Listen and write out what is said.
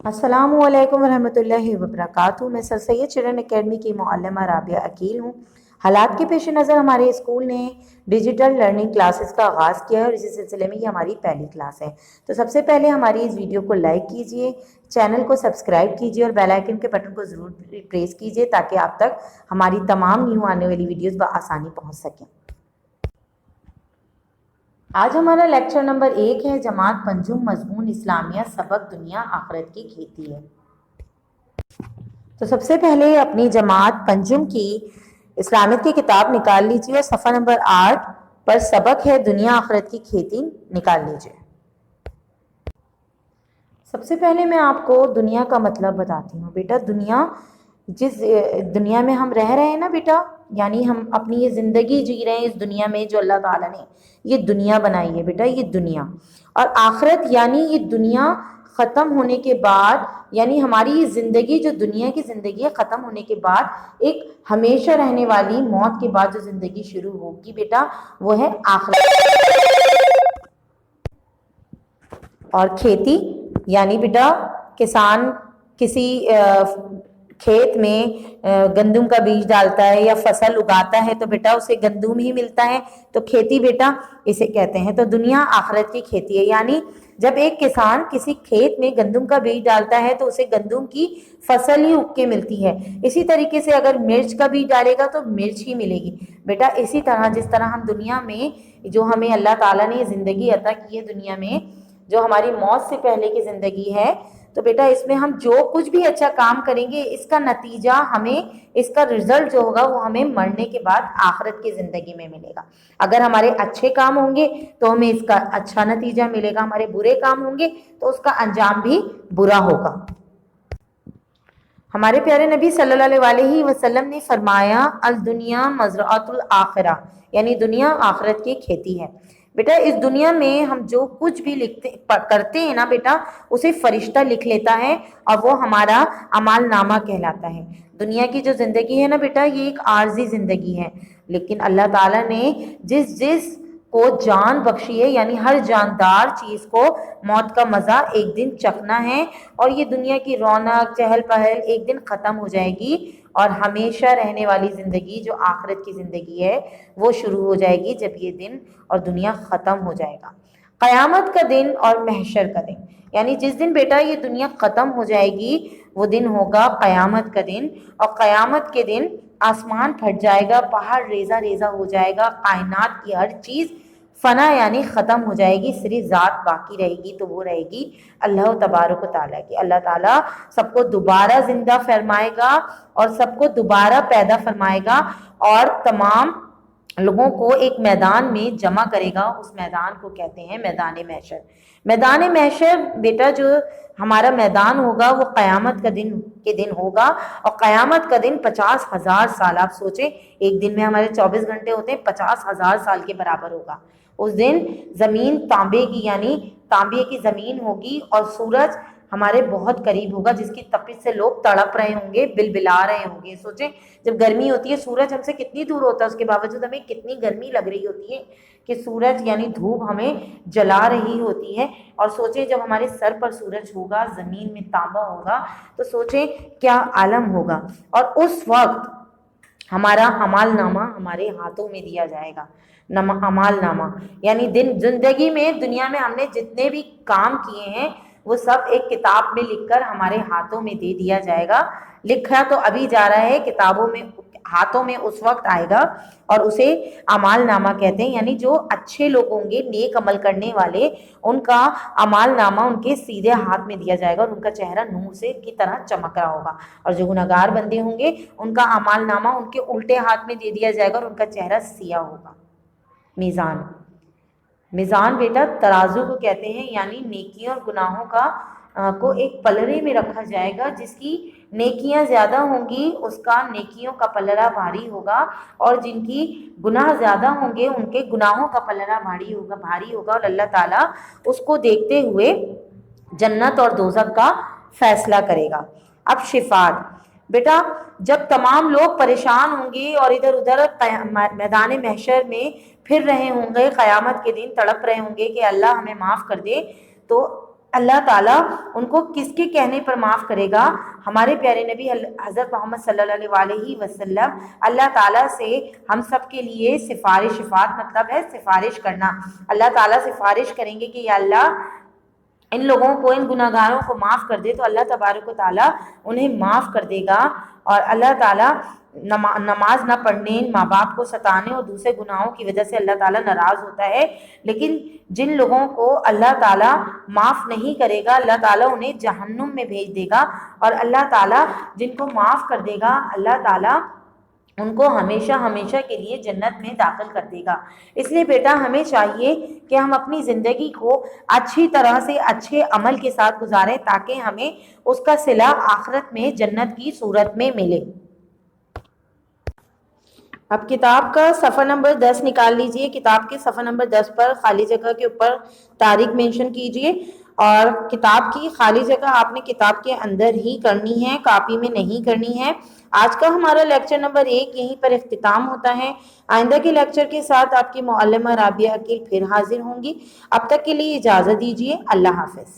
अस्सलामु अलैकुम रहमतुल्लाहि वबरकातुहू। मैं सर सैयद चिल्ड्रन एकेडमी की मुअल्लिमा राबिया अकील हूँ। हालात के पेश नज़र हमारे स्कूल ने डिजिटल लर्निंग क्लासेस का आगाज़ किया है और इसी सिलसिले में ये हमारी पहली क्लास है। तो सबसे पहले हमारी इस वीडियो को लाइक कीजिए, चैनल को सब्सक्राइब कीजिए और बेल आइकन के बटन को ज़रूर प्रेस कीजिए ताकि आप तक हमारी तमाम न्यू आने वाली वीडियोज़ बआसानी पहुँच सकें। आज हमारा लेक्चर नंबर 1 है, जमात पंजुम मजमून इस्लामिया सबक दुनिया आखिरत की खेती है। तो सबसे पहले अपनी जमात पंजुम की इस्लामियत की किताब निकाल लीजिए और सफ़ा नंबर 8 पर सबक है दुनिया आखिरत की खेती निकाल लीजिए। सबसे पहले मैं आपको दुनिया का मतलब बताती हूँ। बेटा, जिस दुनिया में हम रह रहे हैं ना बेटा, यानी हम अपनी ये ज़िंदगी जी रहे हैं इस दुनिया में जो अल्लाह ताला ने ये दुनिया बनाई है बेटा, ये दुनिया और आखिरत यानी ये दुनिया ख़त्म होने के बाद, यानी हमारी ये ज़िंदगी जो दुनिया की ज़िंदगी है ख़त्म होने के बाद एक हमेशा रहने वाली मौत के बाद जो ज़िंदगी शुरू होगी बेटा, वो है आखिरत। और खेती यानी बेटा किसान किसी खेत में गंदम का बीज डालता है या फसल उगाता है तो बेटा उसे गंदम ही मिलता है, तो खेती बेटा इसे कहते हैं। तो दुनिया आखिरत की खेती है, यानी जब एक किसान किसी खेत में गंदम का बीज डालता है तो उसे गंदम की फसल ही उग के मिलती है। इसी तरीके से अगर मिर्च का बीज डालेगा तो मिर्च ही मिलेगी बेटा। इसी तरह जिस तरह हम दुनिया में जो हमें अल्लाह ताला ने ज़िंदगी अता की है, दुनिया में जो हमारी मौत से पहले की ज़िंदगी है, तो बेटा इसमें हम जो कुछ भी अच्छा काम करेंगे इसका नतीजा हमें, इसका रिजल्ट जो होगा वो हमें मरने के बाद आखिरत की ज़िंदगी में मिलेगा। अगर हमारे अच्छे काम होंगे तो हमें इसका अच्छा नतीजा मिलेगा, हमारे बुरे काम होंगे तो उसका अंजाम भी बुरा होगा। हमारे प्यारे नबी सल्लल्लाहु अलैहि वसल्लम ने फरमाया, अल दुनिया मज़रअतुल आखिरा, यानी दुनिया आखिरत की खेती है। बेटा इस दुनिया में हम जो कुछ भी करते हैं ना बेटा, उसे फरिश्ता लिख लेता है और वो हमारा अमाल नामा कहलाता है। दुनिया की जो ज़िंदगी है ना बेटा, ये एक आर्जी ज़िंदगी है, लेकिन अल्लाह ताला ने जिस जिस को जान बख्शी है, यानी हर जानदार चीज़ को मौत का मज़ा एक दिन चखना है और ये दुनिया की रौनक चहल पहल एक दिन ख़त्म हो जाएगी और हमेशा रहने वाली ज़िंदगी जो आखिरत की ज़िंदगी है वो शुरू हो जाएगी जब ये दिन और दुनिया ख़त्म हो जाएगा। क़यामत का दिन और महशर का दिन, यानी जिस दिन बेटा ये दुनिया ख़त्म हो जाएगी वो दिन होगा क़यामत का दिन। और क़यामत के दिन आसमान फट जाएगा, पहाड़ रेजा रेजा हो जाएगा, कायनात की हर चीज़ फना यानी ख़त्म हो जाएगी, सिर्फ ज़ात बाकी रहेगी, तो वो रहेगी अल्लाह तबारक व तआला की। अल्लाह ताला सबको दोबारा ज़िंदा फरमाएगा और सबको दोबारा पैदा फरमाएगा और तमाम लोगों को एक मैदान में जमा करेगा। उस मैदान को कहते हैं मैदान महशर। मैदान महशर बेटा जो हमारा मैदान होगा वो क़यामत का दिन होगा और क़यामत का दिन 50,000 साल, आप सोचें एक दिन में हमारे 24 घंटे होते हैं, 50,000 साल के बराबर होगा। उस दिन ज़मीन तांबे की, यानी तांबे की ज़मीन होगी और सूरज हमारे बहुत करीब होगा, जिसकी तपिश से लोग तड़प रहे होंगे, बिलबिला रहे होंगे। सोचें जब गर्मी होती है सूरज हमसे कितनी दूर होता है, उसके बावजूद हमें कितनी गर्मी लग रही होती है कि सूरज यानी धूप हमें जला रही होती है। और सोचें जब हमारे सर पर सूरज होगा, ज़मीन में तांबा होगा, तो सोचें क्या आलम होगा। और उस वक्त हमारा अमाल नामा हमारे हाथों में दिया जाएगा। अमाल नामा यानी दिन जिंदगी में दुनिया में हमने जितने भी काम किए हैं वो सब एक किताब में लिखकर हमारे हाथों में दे दिया जाएगा। लिखा तो अभी जा रहा है, किताबों में हाथों में उस वक्त आएगा और उसे अमाल नामा कहते हैं। यानी जो अच्छे लोग होंगे, नेक अमल करने वाले, उनका अमाल नामा उनके सीधे हाथ में दिया जाएगा और उनका चेहरा नूर से की तरह चमक रहा होगा। और जो गुनहगार बंदे होंगे उनका अमाल नामा उनके उल्टे हाथ में दे दिया जाएगा और उनका चेहरा सियाह होगा। मीज़ान, मीज़ान बेटा तराजू को कहते हैं, यानी नेकियों और गुनाहों को एक पलड़े में रखा जाएगा। जिसकी नेकियां ज़्यादा होंगी उसका नेकियों का पलड़ा भारी होगा और जिनकी गुनाह ज़्यादा होंगे उनके गुनाहों का पलड़ा भारी होगा और अल्लाह ताला उसको देखते हुए जन्नत और दोज़ख का फैसला करेगा। अब शिफात बेटा, जब तमाम लोग परेशान होंगे और इधर उधर मैदान महशर में फिर रहे होंगे, क़यामत के दिन तड़प रहे होंगे कि अल्लाह हमें माफ़ कर दे, तो اللہ تعالیٰ ان کو کس کے کہنے پر معاف کرے گا؟ ہمارے پیارے نبی حضرت محمد صلی اللہ علیہ وسلم اللہ تعالیٰ سے ہم سب کے لیے سفارش، شفاعت مطلب ہے سفارش کرنا، اللہ تعالیٰ سفارش کریں گے کہ یا اللہ ان لوگوں کو، ان گناہ گاروں کو معاف کر دے، تو اللہ تبارک و تعالیٰ انہیں معاف کر دے گا۔ اور اللہ تعالیٰ نماز نہ پڑھنے، ماں باپ کو ستانے اور دوسرے گناہوں کی وجہ سے اللہ تعالیٰ ناراض ہوتا ہے، لیکن جن لوگوں کو اللہ تعالیٰ معاف نہیں کرے گا اللہ تعالیٰ انہیں جہنم میں بھیج دے گا، اور اللہ تعالیٰ جن کو معاف کر دے گا اللہ تعالیٰ ان کو ہمیشہ ہمیشہ کے لیے جنت میں داخل کر دے گا۔ اس لیے بیٹا ہمیں چاہیے کہ ہم اپنی زندگی کو اچھی طرح سے اچھے عمل کے ساتھ گزاریں تاکہ ہمیں اس کا صلہ آخرت میں جنت کی صورت میں ملے۔ اب کتاب کا صفحہ نمبر 10 نکال لیجئے، کتاب کے صفحہ نمبر 10 پر خالی جگہ کے اوپر تاریخ مینشن کیجئے، اور کتاب کی خالی جگہ آپ نے کتاب کے اندر ہی کرنی ہے، کاپی میں نہیں کرنی ہے۔ آج کا ہمارا لیکچر نمبر 1 یہیں پر اختتام ہوتا ہے۔ آئندہ کے لیکچر کے ساتھ آپ کی معلمہ رابعہ عقیل پھر حاضر ہوں گی۔ اب تک کے لیے اجازت دیجیے، اللہ حافظ۔